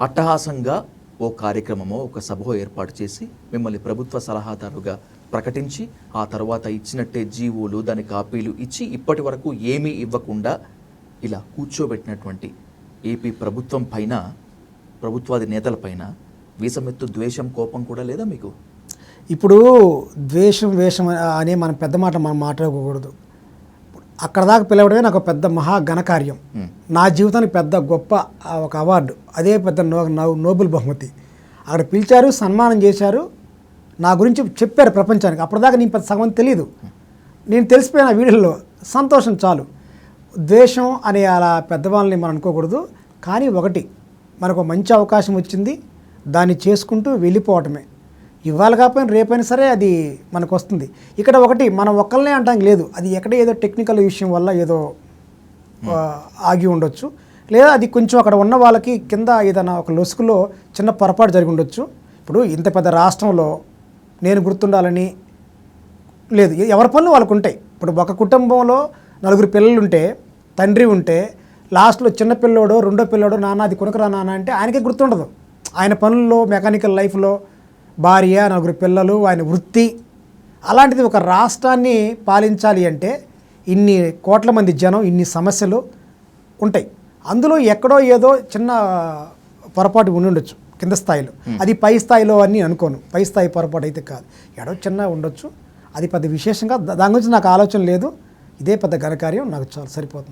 అట్టహాసంగా ఓ కార్యక్రమమో ఒక సభో ఏర్పాటు చేసి మిమ్మల్ని ప్రభుత్వ సలహాదారుగా ప్రకటించి ఆ తర్వాత ఇచ్చినట్టే జీవోలు దాని కాపీలు ఇచ్చి ఇప్పటి వరకు ఏమీ ఇవ్వకుండా ఇలా కూర్చోబెట్టినటువంటి ఏపీ ప్రభుత్వం పైన, ప్రభుత్వాది నేతలపైన వీసమెత్తు ద్వేషం, కోపం కూడా లేదా మీకు? ఇప్పుడు ద్వేషం వేషం అనే మన పెద్ద మాట మనం మాట్లాడుకోకూడదు. అక్కడ దాకా పిలవడమే నాకు పెద్ద మహా ఘనకార్యం. నా జీవితానికి పెద్ద గొప్ప ఒక అవార్డు, అదే పెద్ద నోబెల్ బహుమతి. అక్కడ పిలిచారు, సన్మానం చేశారు, నా గురించి చెప్పారు ప్రపంచానికి. అప్పటిదాకా నేను పెద్ద సగం తెలియదు, నేను తెలిసిపోయిన వీడియోలో సంతోషం చాలు. ద్వేషం అనే అలా పెద్దవాళ్ళని మనం అనుకోకూడదు. కానీ ఒకటి, మనకు మంచి అవకాశం వచ్చింది, దాన్ని చేసుకుంటూ వెళ్ళిపోవటమే. ఇవాళ కాకపోయినా రేపైనా సరే అది మనకు వస్తుంది. ఇక్కడ ఒకటి, మనం ఒక్కళ్ళనే అంటానికి లేదు, అది ఎక్కడ ఏదో టెక్నికల్ విషయం వల్ల ఏదో ఆగి ఉండొచ్చు, లేదా అది కొంచెం అక్కడ ఉన్న వాళ్ళకి కింద ఏదైనా ఒక లొసుకులో చిన్న పొరపాటు జరిగి ఉండొచ్చు. ఇప్పుడు ఇంత పెద్ద రాష్ట్రంలో నేను గుర్తుండాలని లేదు, ఎవరి పనులు వాళ్ళకు ఉంటాయి. ఇప్పుడు ఒక కుటుంబంలో 4 పిల్లలు ఉంటే, తండ్రి ఉంటే, లాస్ట్లో చిన్న పిల్లోడో రెండో పిల్లోడో నాన్న అది కొనుక్కరా నాన్న అంటే ఆయనకే గుర్తుండదు. ఆయన పనుల్లో, మెకానికల్ లైఫ్లో భార్య, 4 పిల్లలు, ఆయన వృత్తి. అలాంటిది ఒక రాష్ట్రాన్ని పాలించాలి అంటే ఇన్ని కోట్ల మంది జనం, ఇన్ని సమస్యలు ఉంటాయి. అందులో ఎక్కడో ఏదో చిన్న పొరపాటు ఉండొచ్చు కింద స్థాయిలో, అది పై స్థాయిలో అని అనుకోను. పై స్థాయి పొరపాటు అయితే కాదు, ఎడో చిన్న ఉండొచ్చు. అది పెద్ద విశేషంగా దాని గురించి నాకు ఆలోచన లేదు. ఇదే పెద్ద ఘనకార్యం, నాకు చాలా సరిపోతుంది.